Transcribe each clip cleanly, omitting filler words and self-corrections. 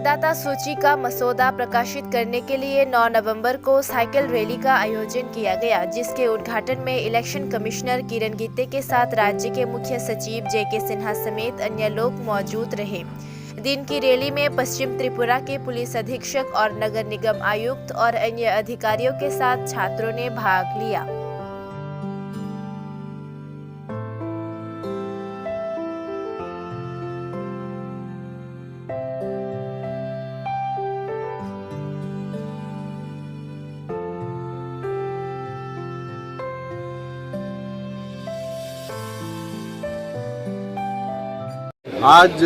मतदाता सूची का मसौदा प्रकाशित करने के लिए 9 नवंबर को साइकिल रैली का आयोजन किया गया, जिसके उद्घाटन में इलेक्शन कमिश्नर किरण गित्ते के साथ राज्य के मुख्य सचिव JK सिन्हा समेत अन्य लोग मौजूद रहे। दिन की रैली में पश्चिम त्रिपुरा के पुलिस अधीक्षक और नगर निगम आयुक्त और अन्य अधिकारियों के साथ छात्रों ने भाग लिया। आज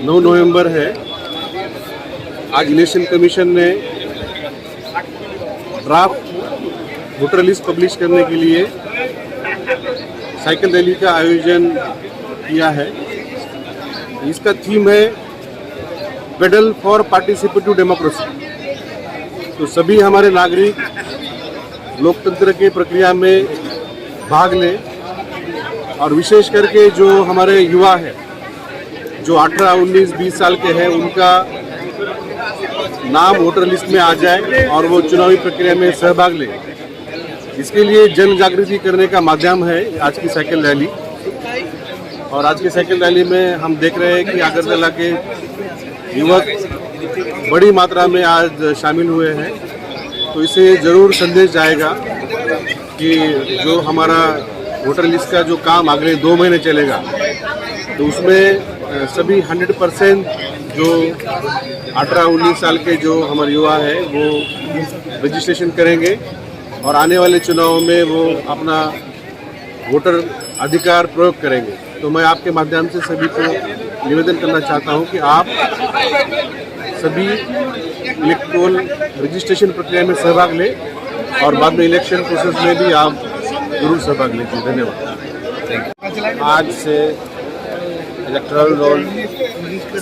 9 नवंबर है। आज इलेक्शन कमीशन ने ड्राफ्ट वोटर लिस्ट पब्लिश करने के लिए साइकिल रैली का आयोजन किया है। इसका थीम है पेडल फॉर पार्टिसिपेटिव डेमोक्रेसी। तो सभी हमारे नागरिक लोकतंत्र के प्रक्रिया में भाग लें और विशेष करके जो हमारे युवा है, जो 18, 19, 20 साल के हैं, उनका नाम वोटर लिस्ट में आ जाए और वो चुनावी प्रक्रिया में सहभाग ले। इसके लिए जन जागृति करने का माध्यम है आज की साइकिल रैली। और आज की साइकिल रैली में हम देख रहे हैं कि अगरतला के युवक बड़ी मात्रा में आज शामिल हुए हैं। तो इससे ज़रूर संदेश जाएगा कि जो हमारा वोटर लिस्ट का जो काम अगले 2 महीने चलेगा, तो उसमें सभी 100% जो 18-19 साल के जो हमारे युवा है वो रजिस्ट्रेशन करेंगे और आने वाले चुनाव में वो अपना वोटर अधिकार प्रयोग करेंगे। तो मैं आपके माध्यम से सभी को निवेदन करना चाहता हूं कि आप सभी इलेक्टोरल रजिस्ट्रेशन प्रक्रिया में सहभाग लें और बाद में इलेक्शन प्रोसेस में भी आप जरूर सहभाग लीजिए। धन्यवाद। आज से इलेक्टोरल रोल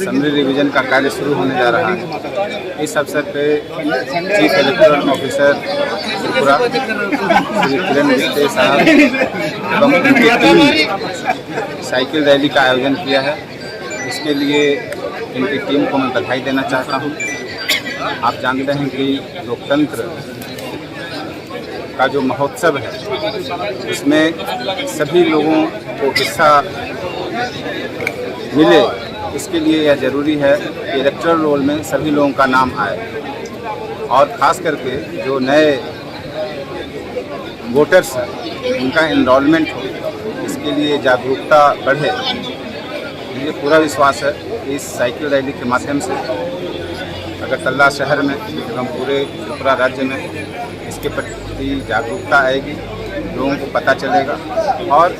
समरी रिवीजन का कार्य शुरू होने जा रहा है। इस अवसर पे chief electoral officer Tripura Shri Kiran Gitte साहब एवं उनकी टीम साइकिल रैली का आयोजन किया है। इसके लिए इनकी टीम को मैं बधाई देना चाहता हूँ। आप जानते हैं कि लोकतंत्र का जो महोत्सव है, उसमें सभी लोगों को हिस्सा मिले। इसके लिए यह ज़रूरी है कि इलेक्टोरल रोल में सभी लोगों का नाम आए और ख़ास करके जो नए वोटर्स हैं उनका इनरोलमेंट हो। इसके लिए जागरूकता बढ़े। मुझे पूरा विश्वास है कि इस साइकिल रैली के माध्यम से अगरतला शहर में एवं पूरे त्रिपुरा राज्य में इसके प्रति जागरूकता आएगी, लोगों को पता चलेगा। और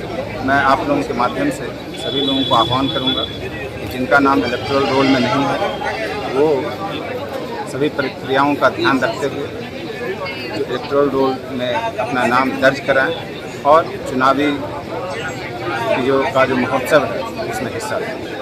मैं आप लोगों के माध्यम से सभी लोगों को आह्वान करूंगा कि जिनका नाम इलेक्टोरल रोल में नहीं है वो सभी प्रक्रियाओं का ध्यान रखते हुए जो इलेक्टोरल रोल में अपना नाम दर्ज कराएं और चुनावी जो महोत्सव है उसमें हिस्सा लें।